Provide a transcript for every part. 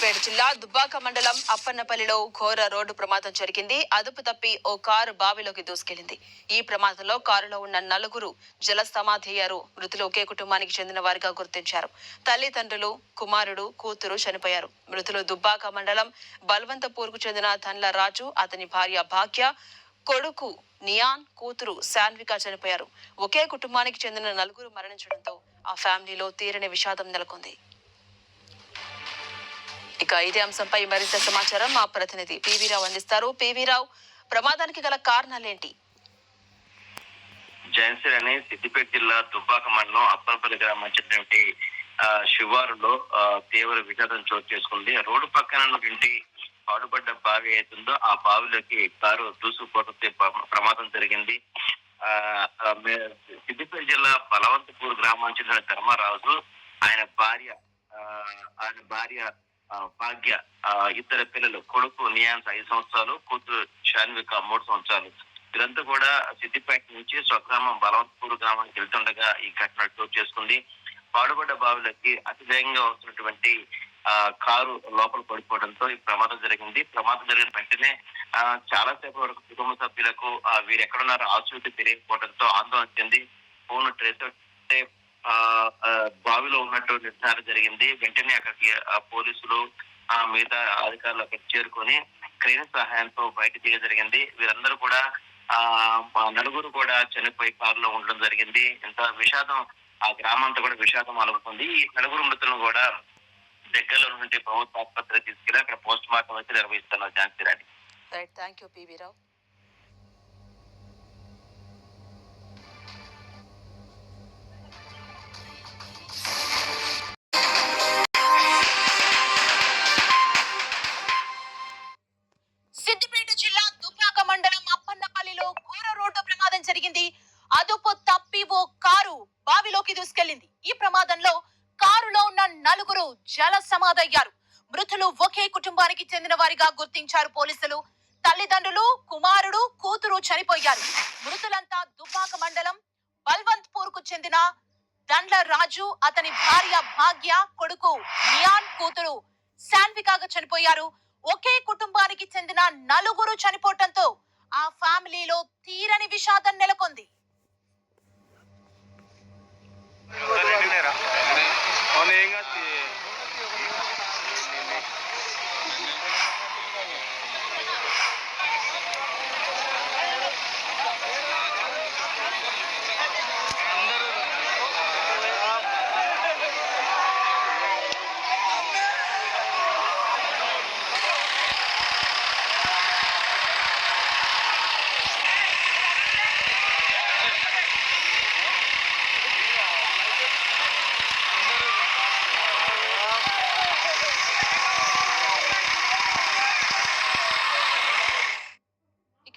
సిద్దిపేట జిల్లా దుబ్బాక మండలం అప్పన్నపల్లిలో ఘోర రోడ్డు ప్రమాదం జరిగింది. అదుపు తప్పి ఓ కారు బావిలోకి దూసుకెళ్లింది. ఈ ప్రమాదంలో కారులో ఉన్న నలుగురు జలసమాధయ్యారు. మృతులు ఒకే కుటుంబానికి చెందిన వారిగా గుర్తించారు. తల్లిదండ్రులు, కుమారుడు, కూతురు చనిపోయారు. మృతులు దుబ్బాక మండలం బల్వంతపూర్కు చెందిన ధన్ల రాజు, అతని భార్య భాగ్య, కొడుకు నియాన్, కూతురు శాన్విక చనిపోయారు. ఒకే కుటుంబానికి చెందిన నలుగురు మరణించడంతో ఆ ఫ్యామిలీలో తీరని విషాదం నెలకొంది. ఇక ఇదే అంశంపై మరింత సమాచారం మా ప్రతినిధి పివి రావు అందిస్తారు. పివి రావు, ప్రమాదానికి గల కారణాలేంటి? జైన్సర్ అనే సిద్దిపేట జిల్లా దుబ్బాక మండలం అప్పనపల్లి గ్రామం చెందినటువంటి శివారులో తీవ్ర విషాదం చోటు చేసుకుంది. రోడ్డు పక్కన ఉన్నటువంటి పాడుపడ్డ బావి అవుతుందో ఆ బావిలోకి కారు దూసుకుపోతే ప్రమాదం జరిగింది. సిద్దిపేట జిల్లా బలవంతపూర్ గ్రామానికి చెందిన ధర్మరాజు, ఆయన భార్య భాగ్య, ఇద్దరు పిల్లలు, కొడుకు నియాన్స్ 5 సంవత్సరాలు, కూతురు శాన్విక 3 సంవత్సరాలు. వీరంతా కూడా సిద్దిపేట నుంచి స్వగ్రామం బలవంతపూర్ గ్రామానికి వెళ్తుండగా ఈ ఘటన చోటు చేసుకుంది. పాడుబడ్డ బావిలోకి అతివేగంగా వస్తున్నటువంటి కారు లోపల పడిపోవడంతో ఈ ప్రమాదం జరిగింది. ప్రమాదం జరిగిన వెంటనే చాలా సేపు వరకు కుటుంబ సభ్యులకు వీరు ఎక్కడున్నారో ఆచూకీ తెలియకపోవడంతో ఆందోళన చెంది ఫోన్ ట్రేస్ బావిలో ఉన్నట్టు నిర్ధారణ జరిగింది. వెంటనే అక్కడికి పోలీసులు మిగతా అధికారులు అక్కడికి చేరుకొని క్రేన్ సహాయంతో బయట దిగ జరిగింది. వీరందరూ కూడా నలుగురు కూడా చనిపోయి కారులో ఉండడం జరిగింది. ఇంత విషాదం ఆ గ్రామంతో కూడా విషాదం అలుగుతుంది. ఈ నలుగురు మృతులను కూడా దగ్గరలో ఉన్నటువంటి ప్రభుత్వ ఆసుపత్రికి తీసుకెళ్లి అక్కడ పోస్ట్ మార్టం అయితే నిర్వహిస్తున్నారు. ఝాన్సీ రాణి. థ్యాంక్ యూ పివి రావు. సిద్దిపేట జిల్లా దుబ్బాక మండలం అప్పన్నపల్లిలో ఘోర రోడ్డు ప్రమాదం జరిగింది. అదుపు తప్పి ఓ కారు బావిలోకి దూసుకెళ్లింది. ఈ ప్రమాదంలో కారులో ఉన్న నలుగురు జల సమాధయ్యారు. మృతులు ఒకే కుటుంబానికి చెందిన వారిగా గుర్తించారు పోలీసులు. తల్లిదండ్రులు, కుమారుడు, కూతురు చనిపోయారు. మృతులంతా దుబ్బాక మండలం బల్వంత్పూర్ కు చెందిన దండ్ల రాజు, అతని భార్య భాగ్య, కొడుకు నియాన్, కూతురు శాన్వికగా చనిపోయారు. ఒకే కుటుంబానికి చెందిన నలుగురు చనిపోవడంతో ఆ ఫ్యామిలీలో తీరని విషాదం నెలకొంది.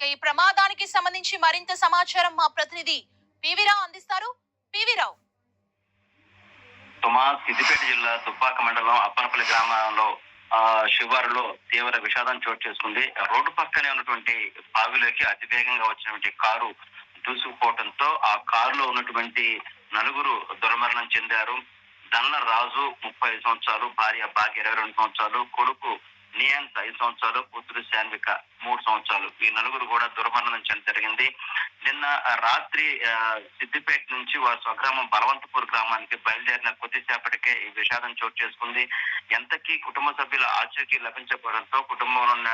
ఈ ప్రమాదానికి సంబంధించి మరింత సమాచారం మా ప్రతినిధి పివి రావు అందిస్తారు. పివి రావు. సిద్దిపేట జిల్లా దుబ్బాక మండలం అప్పనపల్లి గ్రామంలో శివారులో తీవ్ర విషాదం చోటు చేసుకుంది. రోడ్డు పక్కనే ఉన్నటువంటి బావిలోకి అతివేగంగా వచ్చినటువంటి కారు దూసుకుపోవడంతో ఆ కారులో ఉన్నటువంటి నలుగురు దుర్మరణం చెందారు. దండ్ల రాజు 35 సంవత్సరాలు, భార్య భాగ్య 22 సంవత్సరాలు, కొడుకు నియాన్స్ 5 సంవత్సరాలు, కూతురు శాన్విక 3 సంవత్సరాలు. ఈ నలుగురు కూడా దుర్మరణం చెందడం జరిగింది. నిన్న రాత్రి సిద్దిపేట నుంచి వారి స్వగ్రామం బలవంతపూర్ గ్రామానికి బయలుదేరిన కొద్దిసేపటికే ఈ విషాదం చోటు చేసుకుంది. ఎంతకీ కుటుంబ సభ్యుల ఆచూకీ లభించకపోవడంతో కుటుంబంలో ఉన్న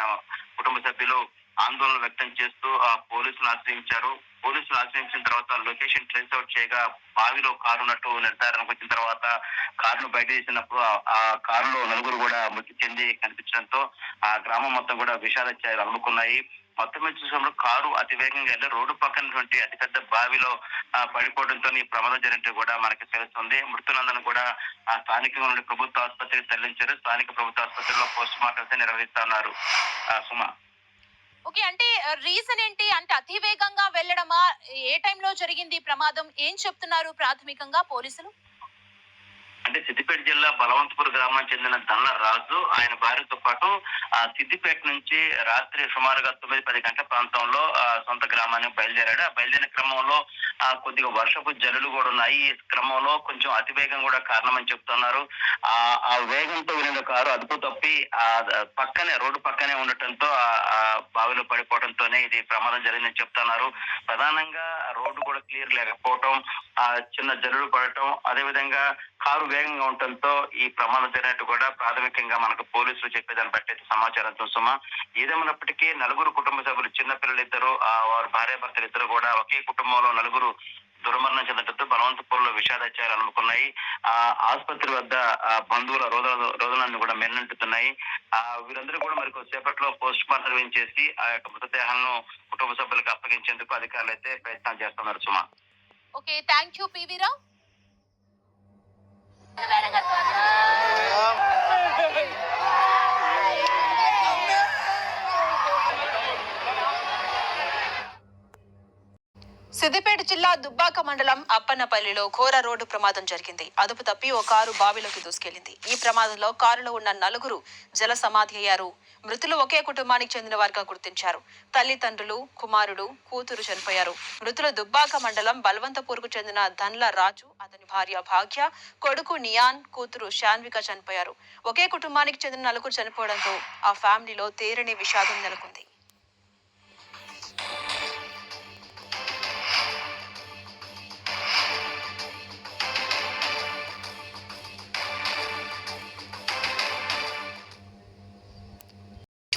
కుటుంబ సభ్యులు ఆందోళన వ్యక్తం చేస్తూ పోలీసులు ఆశ్రయించారు. పోలీసులు ఆశ్రయించిన తర్వాత లొకేషన్ ట్రేస్ అవుట్ చేయగా బావిలో కారు ఉన్నట్టు నిర్ధారణకు వచ్చిన తర్వాత కారును బయట తీసినప్పుడు ఆ కారులో నలుగురు కూడా మృతి చెంది కనిపించడంతో ఆ గ్రామం మొత్తం కూడా విషాద ఛాయలు అలుముకున్నాయి. మొత్తం మీద చూసినప్పుడు కారు అతి వేగంగా వెళ్ళి రోడ్డు పక్కనటువంటి అతిపెద్ద బావిలో పడిపోవడంతో ఈ ప్రమాదం జరిగినట్టు కూడా మనకి తెలుస్తుంది. మృతులందరూ కూడా స్థానికంగా ఉన్న ప్రభుత్వ ఆసుపత్రికి తరలించారు. స్థానిక ప్రభుత్వ ఆసుపత్రిలో పోస్ట్ మార్టం నిర్వహిస్తున్నారు. సుమా. ఓకే, అంటే రీజన్ ఏంటి? అంటే అతివేగంగా వెళ్ళడమా? ఏ టైంలో జరిగింది ప్రమాదం? ఏం చెప్తున్నారు ప్రాథమికంగా పోలీసులు? అంటే సిద్దిపేట జిల్లా బలవంతపూర్ గ్రామానికి చెందిన దల్ల రాజు ఆయన భార్యతో పాటు సిద్దిపేట నుంచి రాత్రి సుమారుగా 9-10 గంటల ప్రాంతంలో సొంత గ్రామానికి బయలుదేరాడు. ఆ బయలుదేరిన క్రమంలో కొద్దిగా వర్షపు జల్లులు కూడా ఉన్నాయి. ఈ క్రమంలో కొంచెం అతివేగం కూడా కారణమని చెప్తున్నారు. ఆ వేగంతో వెళ్ళిన కారు అదుపు తప్పి పక్కనే రోడ్డు పక్కనే ఉండటంతో ఆ బావిలో పడిపోవడంతోనే ఇది ప్రమాదం జరిగిందని చెప్తున్నారు. ప్రధానంగా రోడ్డు కూడా క్లియర్ లేకపోవటం, చిన్న జల్లులు పడటం, అదేవిధంగా కారు వేగంగా ఉండటంతో ఈ ప్రమాదం జరిగినట్టు కూడా ప్రాథమికంగా మనకు పోలీసులు చెప్పేదాన్ని బట్టి సమాచారంతో సుమా. ఏదేమైనప్పటికీ నలుగురు కుటుంబ సభ్యులు, చిన్నపిల్లలు ఇద్దరు, వారి భార్యాభర్తలు ఇద్దరు కూడా ఒకే కుటుంబంలో నలుగురు దుర్మరణం చెందడంతో బలవంతపూర్లో విషాదచారాలు అనుకున్నాయి. ఆసుపత్రి వద్ద బంధువుల రోదనాన్ని కూడా మెన్నంటుతున్నాయి. వీరందరూ కూడా మరి కొద్దిసేపట్లో పోస్ట్ మార్టం నిర్వహించేసి ఆ యొక్క మృతదేహాలను కుటుంబ సభ్యులకు అప్పగించేందుకు అధికారులు అయితే ప్రయత్నం చేస్తున్నారు సుమా. ఓకే, థ్యాంక్ యూ పివి రావు. సిద్దిపేట జిల్లా దుబ్బాక మండలం అప్పన్నపల్లిలో ఘోర రోడ్డు ప్రమాదం జరిగింది. అదుపు తప్పి ఓ కారు బావిలోకి దూసుకెళ్లింది. ఈ ప్రమాదంలో కారులో ఉన్న నలుగురు జల సమాధి అయ్యారు. మృతులు ఒకే కుటుంబానికి చెందిన వారిగా గుర్తించారు. తల్లిదండ్రులు, కుమారుడు, కూతురు చనిపోయారు. మృతులు దుబ్బాక మండలం బల్వంతపూర్కు చెందిన ధన్ల రాజు, అతని భార్య భాగ్య, కొడుకు నియాన్, కూతురు శాన్విక చనిపోయారు. ఒకే కుటుంబానికి చెందిన నలుగురు చనిపోవడంతో ఆ ఫ్యామిలీలో తీరని విషాదం నెలకొంది.